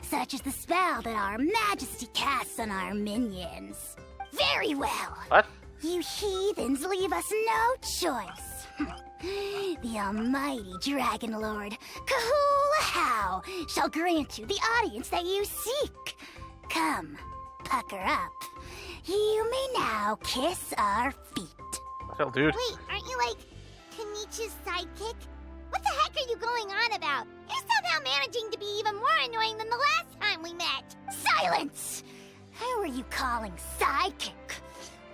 Such is the spell that our majesty casts on our minions. Very well. What? You heathens leave us no choice. The almighty Dragon Lord, Kahula shall grant you the audience that you seek. Come, pucker up. You may now kiss our feet. What the hell, dude? Wait, aren't you like Kenichi's sidekick? What the heck are you going on about? You're somehow managing to be even more annoying than the last time we met. Silence! Who are you calling sidekick?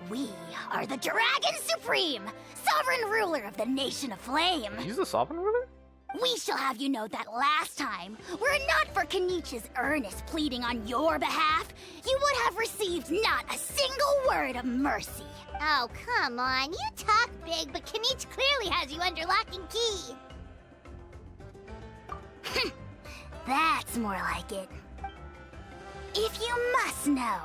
We are the Dragon Supreme, sovereign ruler of the Nation of Flame. He's the sovereign ruler? We shall have you know that last time, were it not for Kenichi's earnest pleading on your behalf, you would have received not a single word of mercy. Oh, come on. You talk big, but Kenichi clearly has you under lock and key. That's more like it. If you must know,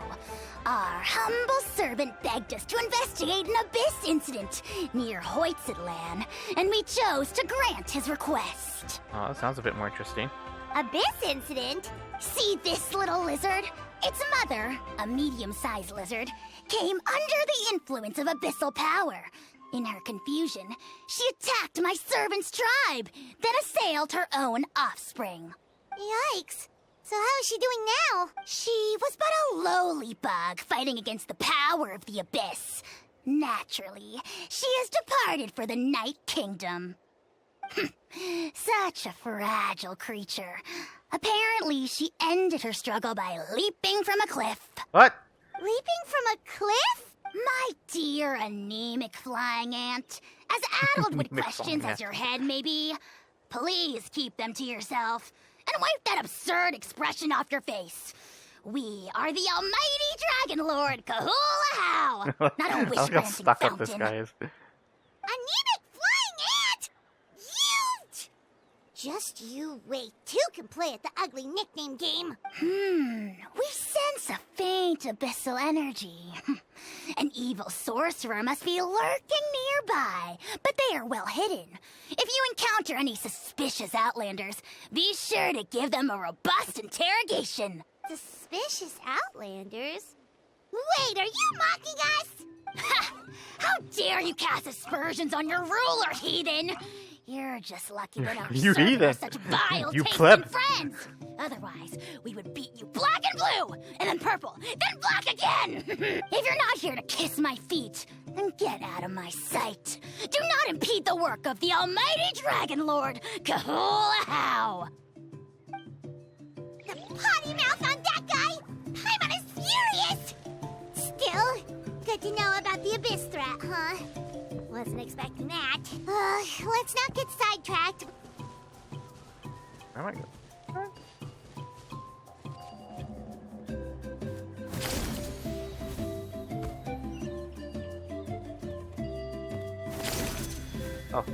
our humble servant begged us to investigate an abyss incident near Hoytsidlan, and we chose to grant his request. Oh, that sounds a bit more interesting. Abyss incident? See this little lizard? Its mother, a medium-sized lizard, came under the influence of abyssal power. In her confusion, she attacked my servant's tribe, then assailed her own offspring. Yikes. So how is she doing now? She was but a lowly bug fighting against the power of the abyss. Naturally, she has departed for the Night Kingdom. Such a fragile creature. Apparently, she ended her struggle by leaping from a cliff. What? Leaping from a cliff? My dear anemic flying ant, as addled with Anemic questions flying as your head may be, please keep them to yourself and wipe that absurd expression off your face. We are the almighty Dragon Lord Kahula, not a Look how wish-granting stuck up this fountain. guy is. Anemic flying ant! Just you wait. Two can play at the ugly nickname game. We sense a faint abyssal energy. An evil sorcerer must be lurking nearby, but they are well hidden. If you encounter any suspicious outlanders, be sure to give them a robust interrogation. Suspicious outlanders? Wait, are you mocking us? How dare you cast aspersions on your ruler, heathen! You're just lucky that our You servants heathen. are such vile You tasting pleb. friends. Otherwise, we would beat you black and blue, and then purple, then black again. If you're not here to kiss my feet, then get out of my sight. Do not impede the work of the almighty Dragon Lord, Kahula. The potty mouth on that guy? Paimon is furious! Still, good to know about the abyss threat, huh? Wasn't expecting that. Let's not get sidetracked. Where am I going? Oh.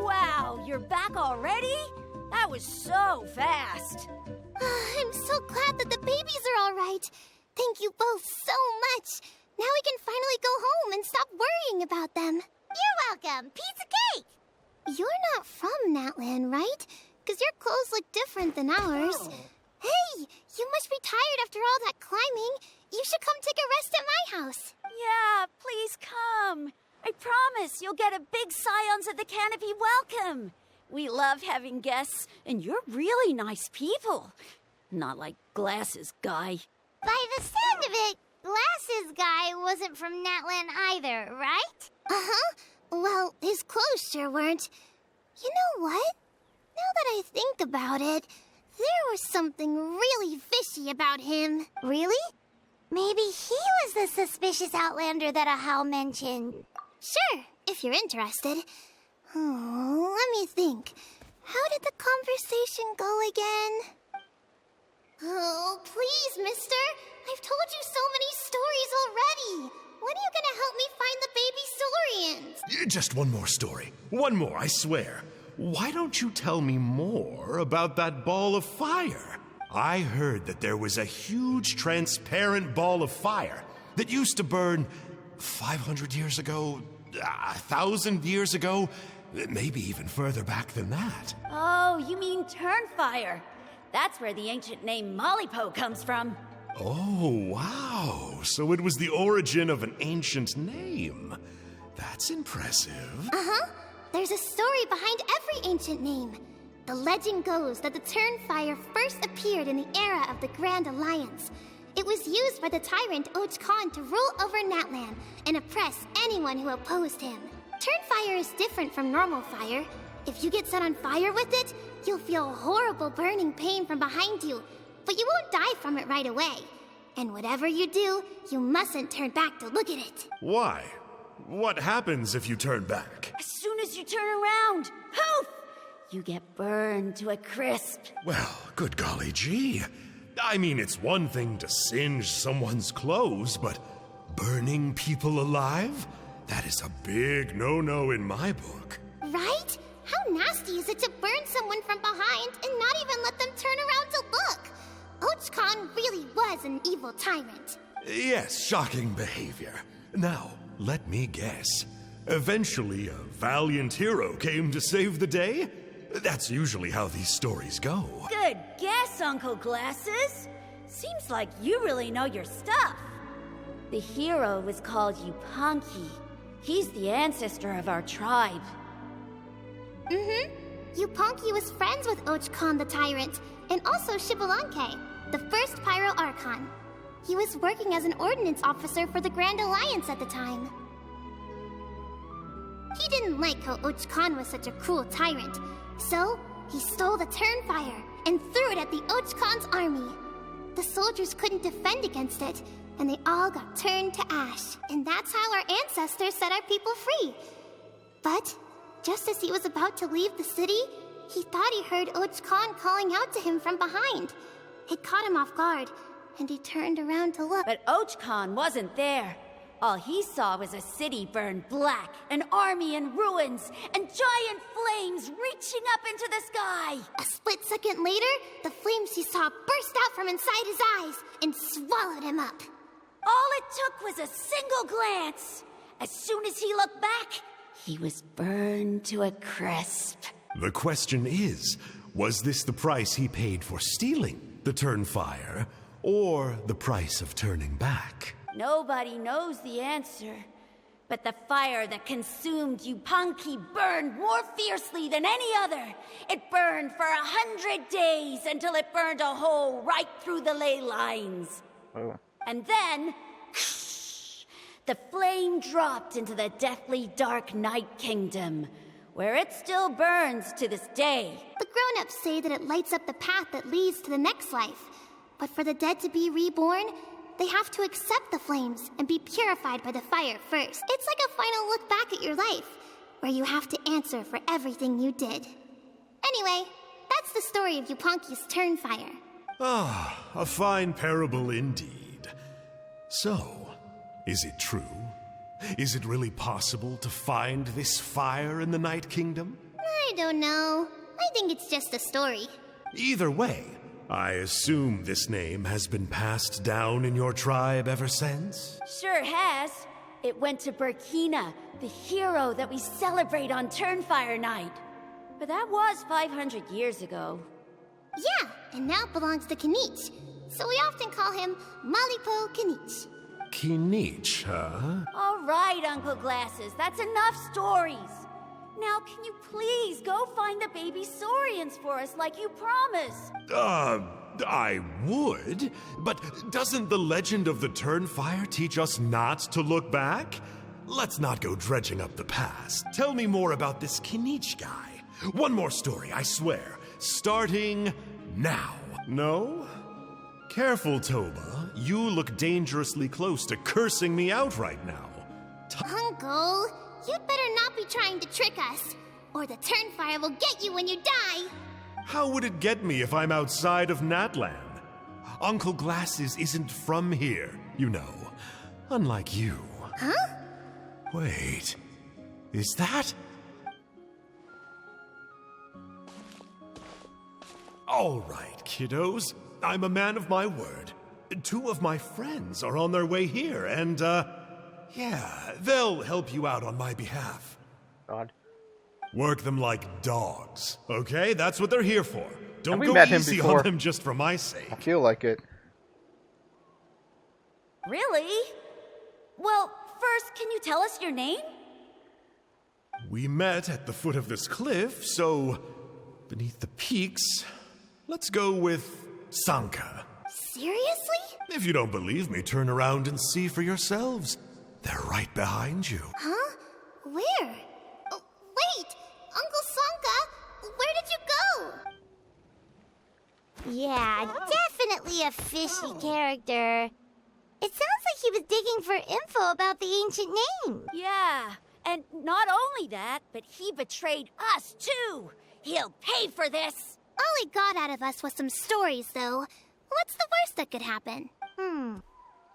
Wow, you're back already? That was so fast. I'm so glad that the babies are all right. Thank you both so much. Now we can finally go home and stop worrying about them. You're welcome. Piece of cake. You're not from Natlan, right? Because your clothes look different than ours. Hey, you must be tired after all that climbing. You should come take a rest at my house. Yeah, please come. I promise you'll get a big Scions of the Canopy welcome. We love having guests, and you're really nice people. Not like Glasses Guy. By the sound of it, Glasses Guy wasn't from Natlan either, right? Uh-huh. Well, his clothes sure weren't. You know what? Now that I think about it, there was something really fishy about him. Really? Maybe he was the suspicious outlander that Ahau mentioned. Sure, if you're interested. Oh, let me think. How did the conversation go again? Oh, please, mister. I've told you so many stories already. When are you gonna help me find the baby Saurians? Just one more story. One more, I swear. why don't you tell me more about that ball of fire? I heard that there was a huge transparent ball of fire that used to burn 500 years ago, 1,000 years ago, maybe even further back than that. Oh, you mean Turnfire. That's where the ancient name Malipo comes from. Oh, wow. So it was the origin of an ancient name. That's impressive. Uh-huh. There's a story behind every ancient name. The legend goes that the Turnfire first appeared in the era of the Grand Alliance. It was used by the tyrant Och Khan to rule over Natlan and oppress anyone who opposed him. Turnfire is different from normal fire. If you get set on fire with it, you'll feel horrible burning pain from behind you, but you won't die from it right away. And whatever you do, you mustn't turn back to look at it. Why? What happens if you turn back? As soon as you turn around, poof! You get burned to a crisp. Well, good golly gee. I mean, it's one thing to singe someone's clothes, but burning people alive? That is a big no-no in my book. Right? How nasty is it to burn someone from behind and not even let them turn around to look? Och Khan really was an evil tyrant. Yes, shocking behavior. Now, let me guess. Eventually, a valiant hero came to save the day? That's usually how these stories go. Good guess, Uncle Glasses. Seems like you really know your stuff. The hero was called Yupanqui. He's the ancestor of our tribe. Mm-hmm. Yupanqui was friends with Och Khan the Tyrant, and also Shibalanke, the first Pyro Archon. He was working as an ordnance officer for the Grand Alliance at the time. He didn't like how Och Khan was such a cruel tyrant, so he stole the Turnfire and threw it at the Och Khan's army. The soldiers couldn't defend against it, and they all got turned to ash. And that's how our ancestors set our people free. But just as he was about to leave the city, he thought he heard Och Khan calling out to him from behind. It caught him off guard, and he turned around to look. But Och Khan wasn't there. All he saw was a city burned black, an army in ruins, and giant flames reaching up into the sky. A split second later, the flames he saw burst out from inside his eyes and swallowed him up. All it took was a single glance. As soon as he looked back, he was burned to a crisp. The question is, was this the price he paid for stealing the Turnfire, or the price of turning back? Nobody knows the answer. But the fire that consumed Yupanqui burned more fiercely than any other. It burned for 100 days until it burned a hole right through the ley lines. Oh. And then, the flame dropped into the deathly dark Night Kingdom, where it still burns to this day. The grown-ups say that it lights up the path that leads to the next life. But for the dead to be reborn, they have to accept the flames and be purified by the fire first. It's like a final look back at your life, where you have to answer for everything you did. Anyway, that's the story of Yupanqui's Turnfire. Ah, a fine parable indeed. So, is it true? Is it really possible to find this fire in the Night Kingdom? I don't know. I think it's just a story. Either way, I assume this name has been passed down in your tribe ever since? Sure has. It went to Burkina, the hero that we celebrate on Turnfire Night. But that was 500 years ago. Yeah, and now it belongs to Kinich. So we often call him Malipo Kinich. Kinich, huh? All right, Uncle Glasses, that's enough stories. Now, can you please go find the baby Saurians for us like you promised? I would, but doesn't the legend of the Turnfire teach us not to look back? Let's not go dredging up the past. Tell me more about this Kinich guy. One more story, I swear. Starting now. No? Careful, Toba. You look dangerously close to cursing me out right now. Uncle, you'd better not be trying to trick us, or the Turnfire will get you when you die. How would it get me if I'm outside of Natlan? Uncle Glasses isn't from here, you know. Unlike you. Huh? Wait. Is that? All right, kiddos. I'm a man of my word. 2 of my friends are on their way here, and, yeah, they'll help you out on my behalf. God. Work them like dogs, okay? That's what they're here for. Don't we go met him easy before. on them just for my sake. I feel like it. Really? Well, first, can you tell us your name? We met at the foot of this cliff, so beneath the peaks, let's go with Sanka. Seriously? If you don't believe me, turn around and see for yourselves. They're right behind you. Huh? Where? Oh, wait! Uncle Sanka, where did you go? Yeah, definitely a fishy character. It sounds like he was digging for info about the ancient name. Yeah, and not only that, but he betrayed us too. He'll pay for this. All he got out of us was some stories, though. What's the worst that could happen?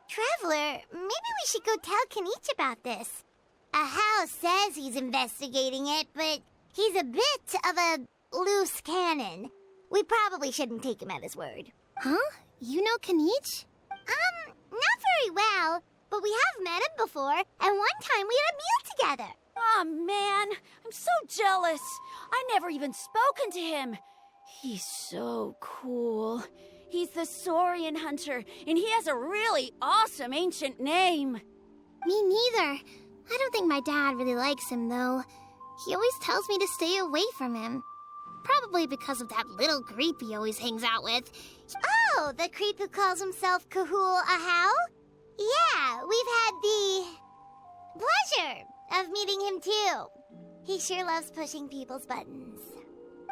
Traveler, maybe we should go tell Kanich about this. Ahau says he's investigating it, but he's a bit of a loose cannon. We probably shouldn't take him at his word. Huh? You know Kanich? Not very well, but we have met him before, and one time we had a meal together. Aw, man, I'm so jealous. I never even spoken to him. He's so cool. He's the Saurian hunter, and he has a really awesome ancient name. Me neither. I don't think my dad really likes him, though. He always tells me to stay away from him. Probably because of that little creep he always hangs out with. Oh, the creep who calls himself Kahul Ahau? Yeah, we've had the pleasure of meeting him too. He sure loves pushing people's buttons.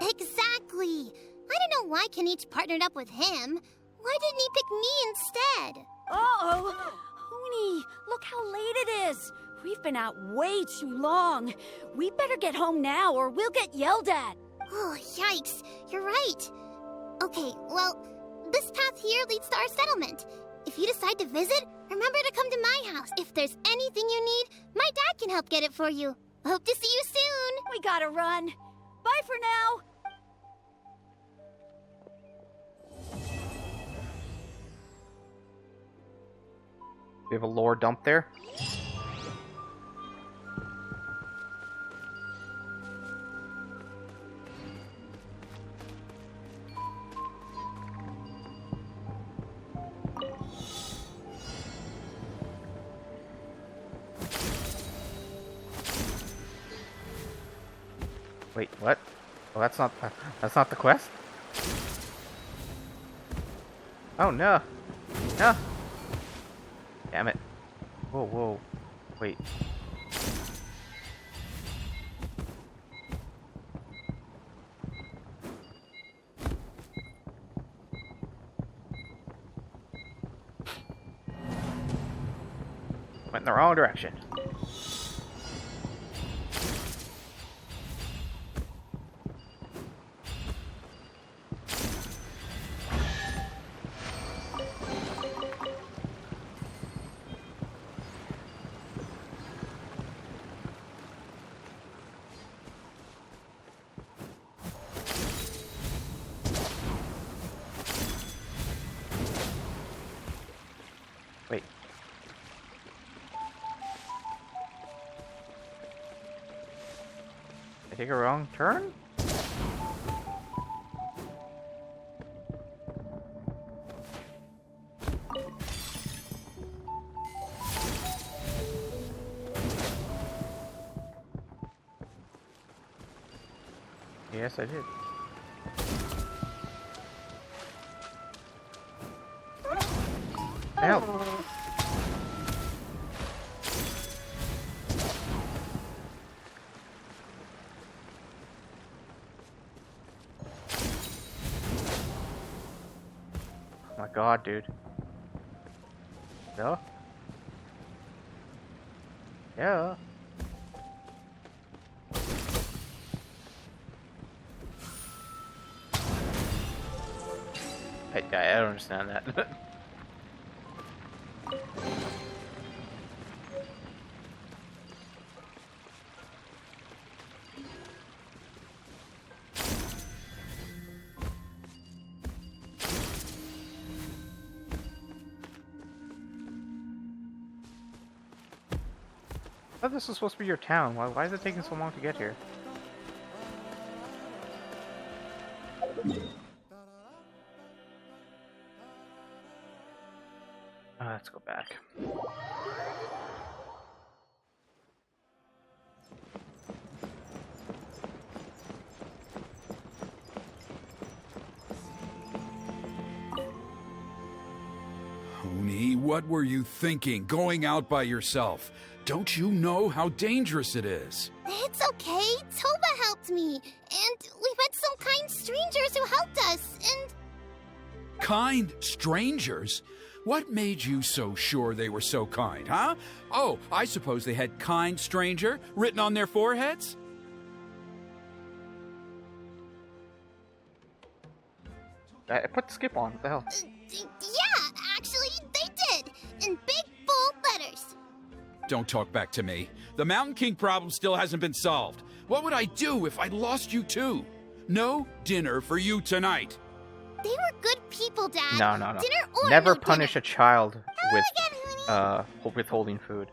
Exactly. I don't know why Kanich partnered up with him. Why didn't he pick me instead? Uh-oh. Hoonie, look how late it is. We've been out way too long. We better get home now or we'll get yelled at. Oh, yikes. You're right. Okay, well, this path here leads to our settlement. If you decide to visit, remember to come to my house. If there's anything you need, my dad can help get it for you. Hope to see you soon. We gotta run. Bye for now. We have a lore dump there. Wait, what? Well, that's not the quest? Oh no. No. Damn it. Whoa, whoa. Wait. Went in the wrong direction. Wait. Did I take a wrong turn? Yes, I did. Help! Oh my god, dude. No? Yeah. I don't understand that. thought this was supposed to be your town. Why is it taking so long to get here? Let's go back. Honey, what were you thinking, going out by yourself? Don't you know how dangerous it is? It's okay. Toba helped me. And we met some kind strangers who helped us. And Kind strangers? What made you so sure they were so kind, huh? Oh, I suppose they had kind stranger written on their foreheads? I put skip on. What the hell? yeah, actually, they did. In big, bold letters. Don't talk back to me. The Mountain King problem still hasn't been solved. What would I do if I lost you too? No dinner for you tonight. They were good people, Dad. No. Dinner or Never no punish dinner. a child with Again, Honey. withholding food.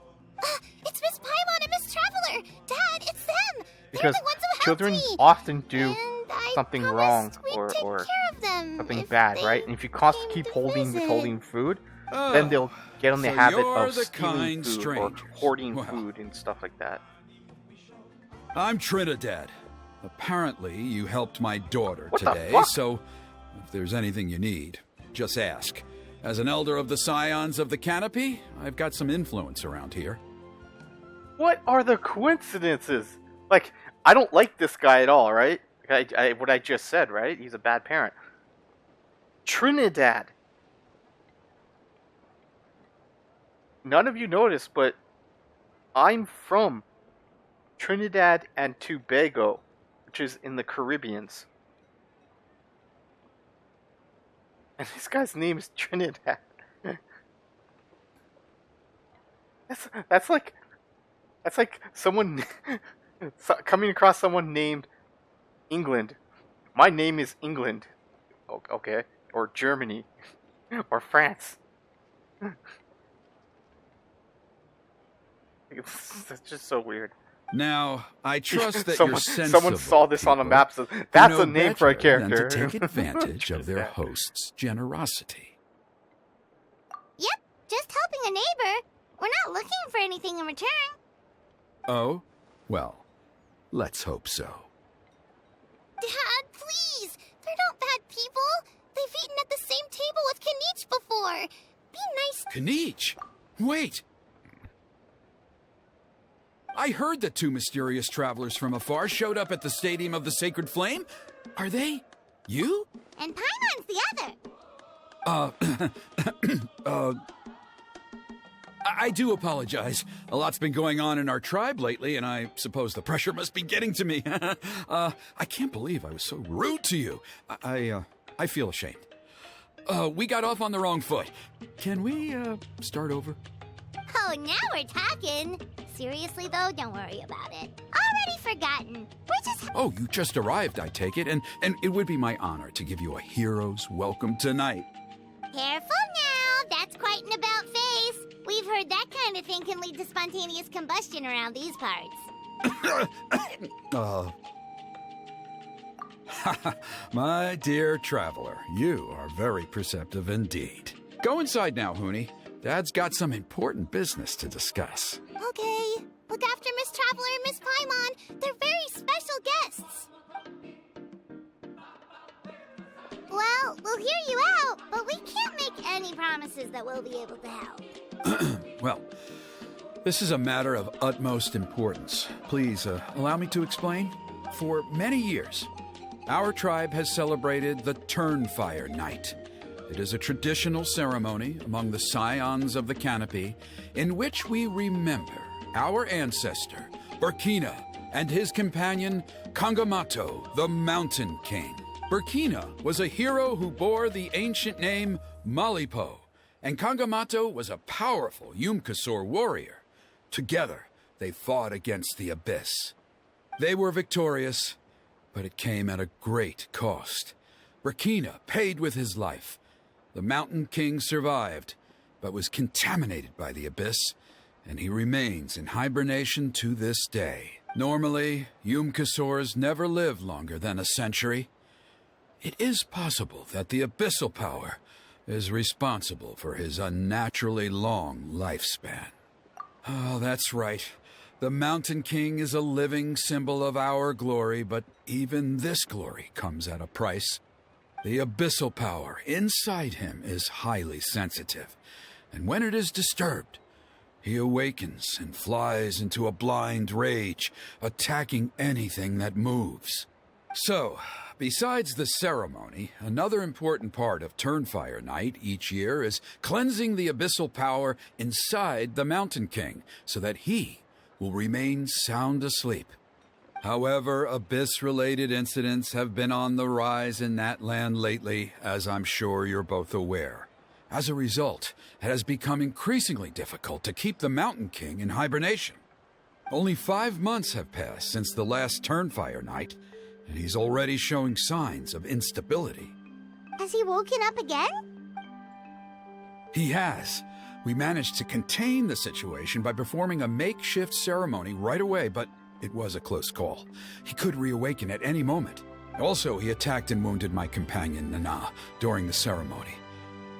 It's Miss Paimon and Miss Traveler. Dad, it's them. Because They're the ones who helped children me. often do And I something promised wrong we'd or take care of them something if bad, they right? And if you constantly came keep to visit. withholding food, then they'll get in the so habit you're of the stealing kind food or strangers. hoarding Well. food and stuff like that. I'm Trinidad. Apparently, you helped my daughter What the today, fuck? so if there's anything you need, just ask. As an elder of the Scions of the Canopy, I've got some influence around here. What are the coincidences? Like, I don't like this guy at all, right? What I just said, right? He's a bad parent. Trinidad. None of you noticed, but I'm from Trinidad and Tobago, which is in the Caribbeans. And this guy's name is Trinidad. That's like someone coming across someone named England. My name is England. Okay. Or Germany. Or France. It's just so weird. Now, I trust that someone, you're sensible someone saw this on a people map. Says, who that's know a name for a better than character. to take advantage of their host's generosity. Yep, just helping a neighbor. We're not looking for anything in return. Oh? Well, let's hope so. Dad, please. They're not bad people. They've eaten at the same table with Kanich before. Be nice. Kanich! Wait! I heard that two mysterious travelers from afar showed up at the Stadium of the Sacred Flame. Are they you? And Paimon's the other. I do apologize. A lot's been going on in our tribe lately, and I suppose the pressure must be getting to me. I can't believe I was so rude to you. I feel ashamed. We got off on the wrong foot. Can we, start over? Oh, now we're talking. Seriously, though, don't worry about it. Already forgotten. We're just... Oh, you just arrived, I take it, and it would be my honor to give you a hero's welcome tonight. Careful now. That's quite an about-face. We've heard that kind of thing can lead to spontaneous combustion around these parts. My dear traveler, you are very perceptive indeed. Go inside now, Hooney. Dad's got some important business to discuss. Okay. Look after Miss Traveler and Miss Paimon. They're very special guests. Well, we'll hear you out, but we can't make any promises that we'll be able to help. Well, this is a matter of utmost importance. Please, allow me to explain. For many years, our tribe has celebrated the Turnfire Night. It is a traditional ceremony among the Scions of the Canopy in which we remember our ancestor, Burkina, and his companion, Kangamato, the Mountain King. Burkina was a hero who bore the ancient name Malipo, and Kangamato was a powerful Yumkasor warrior. Together, they fought against the Abyss. They were victorious, but it came at a great cost. Burkina paid with his life. The Mountain King survived, but was contaminated by the Abyss, and he remains in hibernation to this day. Normally, Yum-Kasours never live longer than a century. It is possible that the abyssal power is responsible for his unnaturally long lifespan. Oh, that's right. The Mountain King is a living symbol of our glory, but even this glory comes at a price. The abyssal power inside him is highly sensitive, and when it is disturbed, he awakens and flies into a blind rage, attacking anything that moves. So, besides the ceremony, another important part of Turnfire Night each year is cleansing the abyssal power inside the Mountain King so that he will remain sound asleep. However, abyss-related incidents have been on the rise in Natlan lately, as I'm sure you're both aware. As a result, it has become increasingly difficult to keep the Mountain King in hibernation. Only 5 months have passed since the last Turnfire Night, and he's already showing signs of instability. Has he woken up again? He has. We managed to contain the situation by performing a makeshift ceremony right away, but it was a close call. He could reawaken at any moment. Also, he attacked and wounded my companion, Nana, during the ceremony.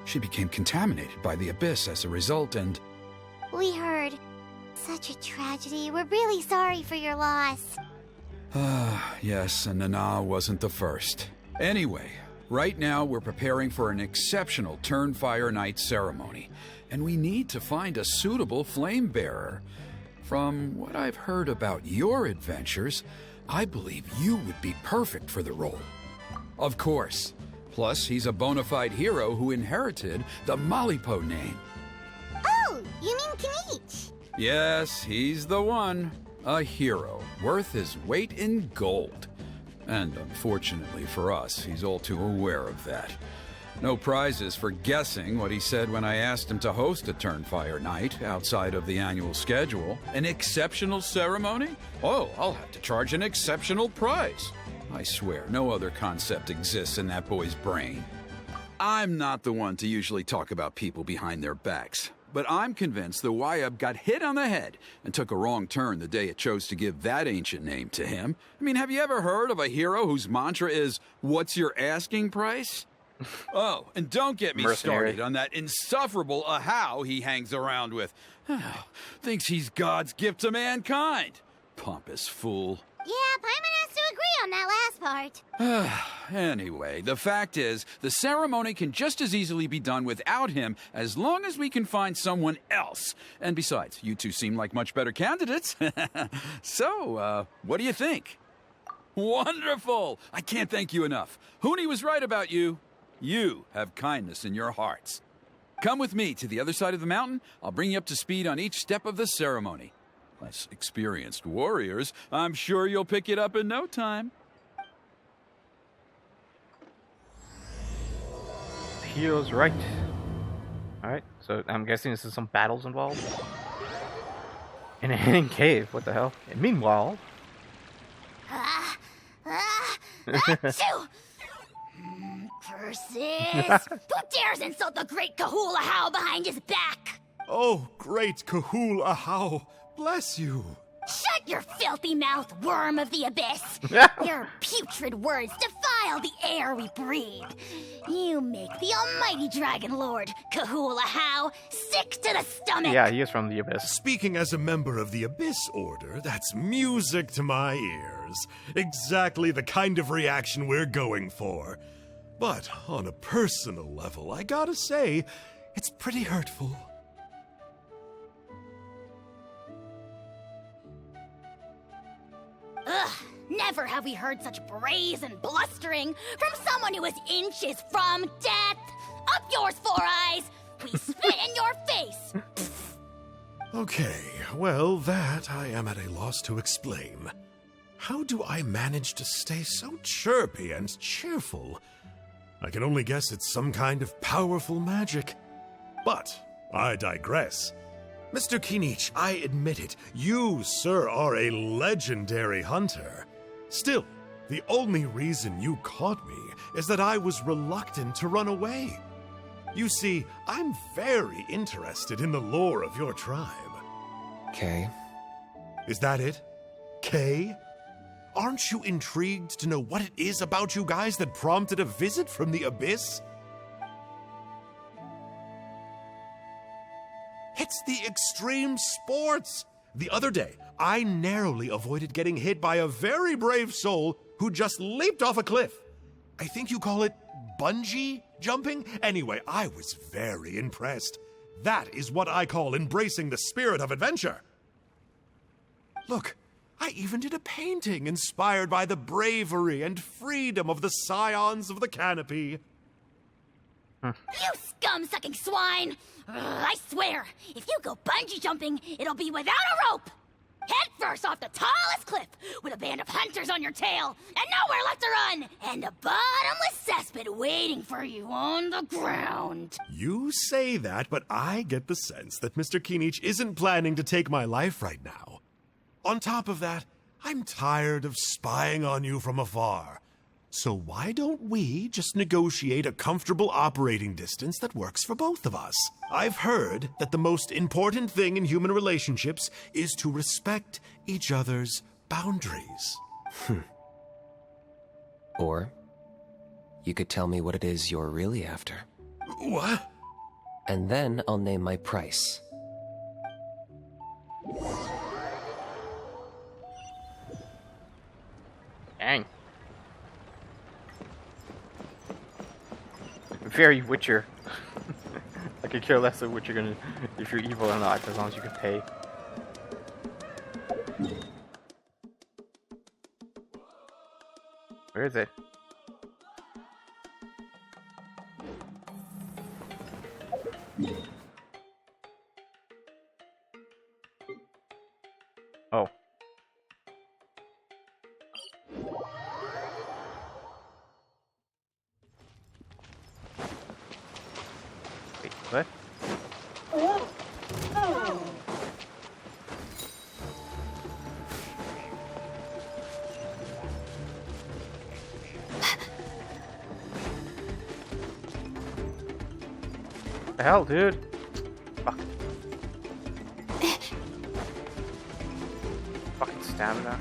She became contaminated by the abyss as a result, and... We heard. Such a tragedy. We're really sorry for your loss. Yes, and Nana wasn't the first. Anyway, right now we're preparing for an exceptional Turnfire Night ceremony, and we need to find a suitable flame bearer. From what I've heard about your adventures, I believe you would be perfect for the role. Of course. Plus, he's a bona fide hero who inherited the Malipo name. Oh, you mean Kinich? Yes, he's the one. A hero, worth his weight in gold. And unfortunately for us, he's all too aware of that. No prizes for guessing what he said when I asked him to host a Turnfire Night outside of the annual schedule. An exceptional ceremony? Oh, I'll have to charge an exceptional price. I swear, no other concept exists in that boy's brain. I'm not the one to usually talk about people behind their backs, but I'm convinced the Wyab got hit on the head and took a wrong turn the day it chose to give that ancient name to him. I mean, have you ever heard of a hero whose mantra is, "What's your asking price?" Oh, and don't get me started on that insufferable Ahau he hangs around with. Thinks he's God's gift to mankind. Pompous fool. Yeah, Paimon has to agree on that last part. Anyway, the fact is, the ceremony can just as easily be done without him as long as we can find someone else. And besides, you two seem like much better candidates. So, what do you think? Wonderful! I can't thank you enough. Huni was right about you. You have kindness in your hearts. Come with me to the other side of the mountain. I'll bring you up to speed on each step of the ceremony. Less experienced warriors, I'm sure you'll pick it up in no time. Hero's right. Alright, so I'm guessing this is some battles involved. In a hidden cave, what the hell? And meanwhile... Achoo! Curses! Who dares insult the great Kahula How behind his back? Oh, great Kahul Ahau, bless you. Shut your filthy mouth, worm of the abyss! Your putrid words defile the air we breathe. You make the almighty Dragon Lord, Kahula How, sick to the stomach! Yeah, he is from the abyss. Speaking as a member of the Abyss Order, that's music to my ears. Exactly the kind of reaction we're going for. But on a personal level, I gotta say, it's pretty hurtful. Ugh, never have we heard such brazen blustering from someone who is inches from death! Up yours, Four Eyes! We spit in your face! Okay, well, that I am at a loss to explain. How do I manage to stay so chirpy and cheerful? I can only guess it's some kind of powerful magic. But I digress. Mr. Kinich, I admit it, you, sir, are a legendary hunter. Still, the only reason you caught me is that I was reluctant to run away. You see, I'm very interested in the lore of your tribe. Kay. Is that it? Kay? Aren't you intrigued to know what it is about you guys that prompted a visit from the abyss? It's the extreme sports! The other day, I narrowly avoided getting hit by a very brave soul who just leaped off a cliff. I think you call it bungee jumping? Anyway, I was very impressed. That is what I call embracing the spirit of adventure. Look, I even did a painting inspired by the bravery and freedom of the scions of the canopy. You scum-sucking swine! I swear, if you go bungee jumping, it'll be without a rope! Head first off the tallest cliff, with a band of hunters on your tail, and nowhere left to run, and a bottomless cesspit waiting for you on the ground. You say that, but I get the sense that Mr. Kinich isn't planning to take my life right now. On top of that, I'm tired of spying on you from afar. So why don't we just negotiate a comfortable operating distance that works for both of us? I've heard that the most important thing in human relationships is to respect each other's boundaries. Or you could tell me what it is you're really after. What? And then I'll name my price. Dang. Very Witcher. I could care less of what you're gonna, if you're evil or not, as long as you can pay. Where is it? Oh. Wait, what? The hell, dude? Fuck. Fucking stamina.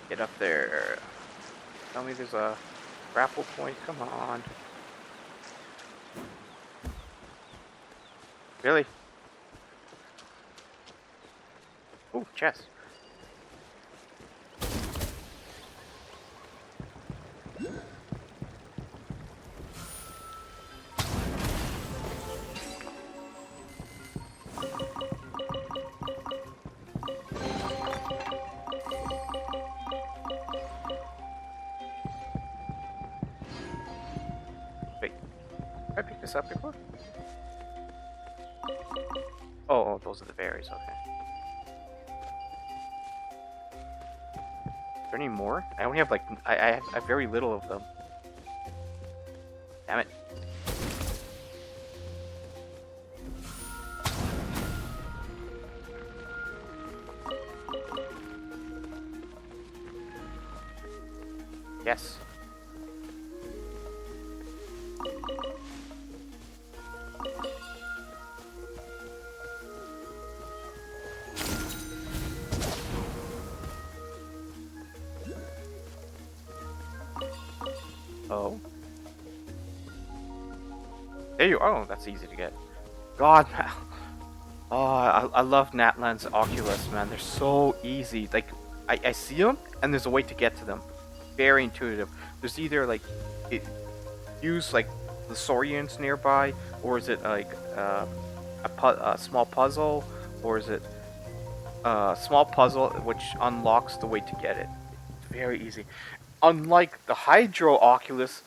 Get up there. Tell me there's a grapple point. Come on. Really? Ooh, chest. Wait, I picked this up before? Oh, those are the berries, okay. Is there any more? I only have like, I have very little of them. Damn it. Yes. Oh. There you are. Oh, that's easy to get. God, man. Oh, I love Natlan's Oculus, man. They're so easy. Like, I see them, and there's a way to get to them. Very intuitive. There's either, like, use, like, the Saurians nearby, or is it, like, a small puzzle, or is it a small puzzle which unlocks the way to get it. It's very easy. Unlike the Hydro Oculus,